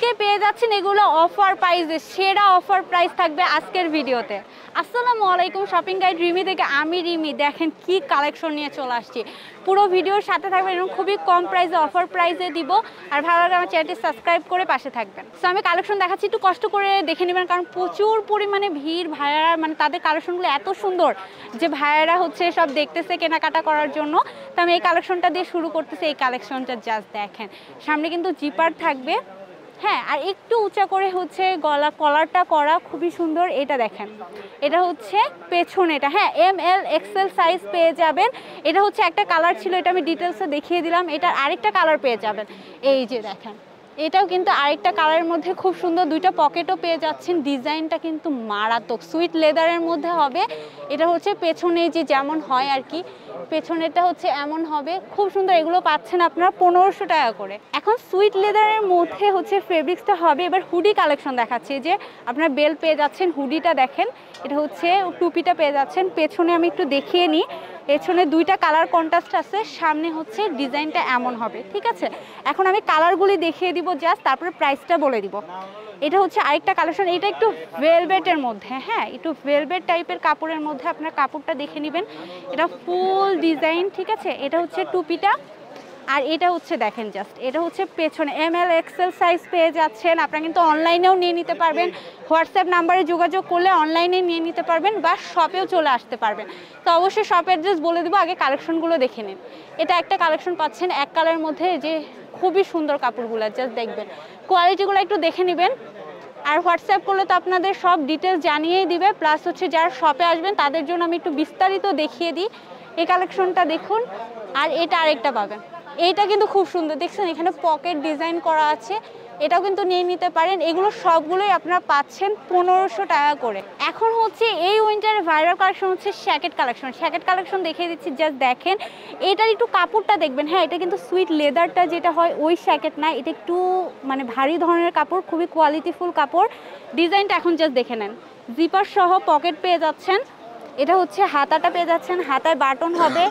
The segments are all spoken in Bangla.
আজকে পেয়ে যাচ্ছেন এগুলো অফার প্রাইসে, সেরা অফার প্রাইস থাকবে আজকের ভিডিওতে। আসসালামু আলাইকুম, শপিং গাইড রিমি থেকে আমি রিমি। দেখেন কি কালেকশন নিয়ে চলে আসছি, পুরো ভিডিওর সাথে থাকবেন এবং খুবই কম প্রাইসে অফার প্রাইসে দিব। আর ভালো লাগলে আমার চ্যানেলটি সাবস্ক্রাইব করে পাশে থাকবেন। সো আমি কালেকশন দেখাচ্ছি, একটু কষ্ট করে দেখে নেবেন, কারণ প্রচুর পরিমাণে ভিড়। ভাইয়ারা মানে তাদের কালেকশনগুলো এত সুন্দর যে ভাইয়ারা হচ্ছে সব দেখতেছে কেনাকাটা করার জন্য। তো আমি এই কালেকশনটা দিয়ে শুরু করতেছি। এই কালেকশনটা জাস্ট দেখেন, সামনে কিন্তু জিপার থাকবে, হ্যাঁ, আর একটু উঁচা করে হচ্ছে গলা কলারটা করা, খুবই সুন্দর। এটা দেখেন, এটা হচ্ছে পেছনে, এটা হ্যাঁ ML XL সাইজ পেয়ে যাবেন। এটা হচ্ছে একটা কালার ছিল, এটা আমি ডিটেলসে দেখিয়ে দিলাম। এটার আরেকটা কালার পেয়ে যাবেন, এই যে দেখেন, এটাও কিন্তু আরেকটা কালারের মধ্যে খুব সুন্দর। দুইটা পকেটও পেয়ে যাচ্ছেন। ডিজাইনটা কিন্তু মারাত্মক, সুইট লেদারের মধ্যে হবে। এটা হচ্ছে পেছনে যে যেমন হয় আর কি, পেছনেরটা হচ্ছে এমন হবে, খুব সুন্দর। এগুলো পাচ্ছেন আপনারা 1500 টাকা করে। এখন সুইট লেদারের মধ্যে হচ্ছে ফেব্রিক্সটা হবে। এবার হুডি কালেকশন দেখাচ্ছে, যে আপনার বেল পেয়ে যাচ্ছেন, হুডিটা দেখেন, এটা হচ্ছে টুপিটা পেয়ে যাচ্ছেন। পেছনে আমি একটু দেখিয়ে নিই, পেছনে দুইটা কালার কন্ট্রাস্ট আছে, সামনে হচ্ছে ডিজাইনটা এমন হবে, ঠিক আছে। এখন আমি কালারগুলি দেখিয়ে দিব জাস্ট, তারপরে প্রাইসটা বলে দিব। এটা হচ্ছে আরেকটা কালেকশন, এটা একটু ভেলভেটের মধ্যে, হ্যাঁ একটু ভেলভেট টাইপের কাপড়ের মধ্যে। আপনার কাপড়টা দেখে নেবেন, এটা ফুল ডিজাইন, ঠিক আছে। এটা হচ্ছে টুপিটা, আর এটা হচ্ছে দেখেন জাস্ট, এটা হচ্ছে পেছনে ML XL সাইজ পেয়ে যাচ্ছেন। আপনারা কিন্তু অনলাইনেও নিয়ে নিতে পারবেন, হোয়াটসঅ্যাপ নাম্বারে যোগাযোগ করলে অনলাইনে নিয়ে নিতে পারবেন, বা শপেও চলে আসতে পারবেন। তো অবশ্যই শপ অ্যাড্রেস বলে দেবো, আগে কালেকশনগুলো দেখে নিন। এটা একটা কালেকশন পাচ্ছেন এক কালারের মধ্যে, যে খুবই সুন্দর কাপড়গুলো, জাস্ট দেখবেন, কোয়ালিটিগুলো একটু দেখে নেবেন। আর হোয়াটসঅ্যাপ করলে তো আপনাদের সব ডিটেলস জানিয়েই দিবে, প্লাস হচ্ছে যারা শপে আসবেন তাদের জন্য আমি একটু বিস্তারিত দেখিয়ে দিই। এই কালেকশনটা দেখুন, আর এটা আরেকটা পাবেন, এইটা কিন্তু খুব সুন্দর, দেখছেন এখানে পকেট ডিজাইন করা আছে। এটাও কিন্তু নিয়ে নিতে পারেন। এগুলো সবগুলোই আপনারা পাচ্ছেন 1500 টাকা করে। এখন হচ্ছে এই উইন্টারের ভাইরাল কালেকশন হচ্ছে শ্যাকেট কালেকশন। শ্যাকেট কালেকশন দেখিয়ে দিচ্ছি, জাস্ট দেখেন, এটার একটু কাপড়টা দেখবেন, হ্যাঁ এটা কিন্তু সুইট লেদারটা যেটা হয় ওই শ্যাকেট না, এটা একটু মানে ভারী ধরনের কাপড়, খুবই কোয়ালিটিফুল কাপড়। ডিজাইনটা এখন জাস্ট দেখে নেন, জিপার সহ পকেট পেয়ে যাচ্ছেন। এটা হচ্ছে হাতাটা পেয়ে যাচ্ছেন, হাতায় বাটন হবে,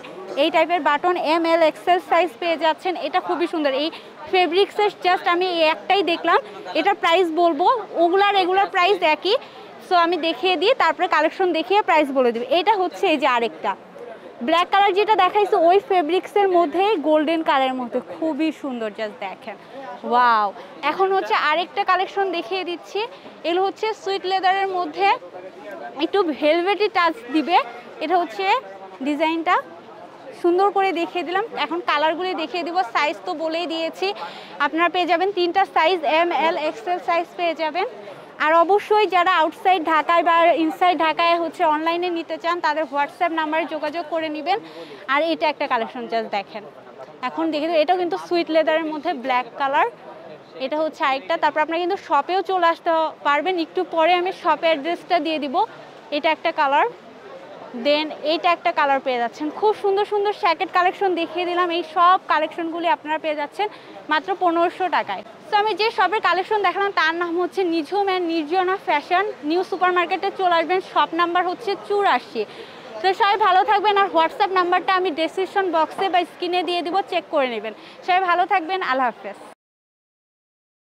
এই টাইপের বাটন। ML XL সাইজ পেয়ে যাচ্ছেন। এটা খুবই সুন্দর। এই ফেব্রিক্সের জাস্ট আমি একটাই দেখলাম, এটার প্রাইস বলবো, ওগুলার রেগুলার প্রাইস একই। সো আমি দেখিয়ে দিই, তারপরে কালেকশন দেখিয়ে প্রাইস বলে দেবে। এটা হচ্ছে এই যে আরেকটা ব্ল্যাক কালার যেটা দেখাইছে ওই ফেব্রিক্সের মধ্যে গোল্ডেন কালারের মধ্যে, খুবই সুন্দর, জাস্ট দেখেন, ওয়াও। এখন হচ্ছে আরেকটা কালেকশন দেখিয়ে দিচ্ছি, এগুলো হচ্ছে সুইট লেদারের মধ্যে একটু ভেলভেটি টাচ দিবে। এটা হচ্ছে ডিজাইনটা সুন্দর করে দেখিয়ে দিলাম। এখন কালারগুলি দেখিয়ে দিব, সাইজ তো বলেই দিয়েছি। আপনারা পেয়ে যাবেন তিনটা সাইজ, ML XL সাইজ পেয়ে যাবেন। আর অবশ্যই যারা আউটসাইড ঢাকায় বা ইনসাইড ঢাকায় হচ্ছে অনলাইনে নিতে চান, তাদের হোয়াটসঅ্যাপ নাম্বারে যোগাযোগ করে নেবেন। আর এটা একটা কালেকশন, জাস্ট দেখেন, এখন দেখে দিই, এটাও কিন্তু সুইট লেদারের মধ্যে ব্ল্যাক কালার। এটা হচ্ছে আরেকটা। তারপর আপনারা কিন্তু শপেও চলে আসতে পারবেন, একটু পরে আমি শপের অ্যাড্রেসটা দিয়ে দিব। এটা একটা কালার, দেন এইটা একটা কালার পেয়ে যাচ্ছেন। খুব সুন্দর সুন্দর শ্যাকেট কালেকশন দেখিয়ে দিলাম। এই সব কালেকশনগুলি আপনারা পেয়ে যাচ্ছেন মাত্র 1500 টাকায়। তো আমি যে শপের কালেকশন দেখালাম তার নাম হচ্ছে Nijhum and Nirjona Fashion. New super মার্কেটে চলে আসবেন, শপ নাম্বার হচ্ছে 84। তো সবাই ভালো থাকবেন, আর হোয়াটসঅ্যাপ নাম্বারটা আমি ডেসক্রিপশন বক্সে বা স্ক্রিনে দিয়ে দিব, চেক করে নেবেন। সবাই ভালো থাকবেন, আল্লাহ হাফেজ।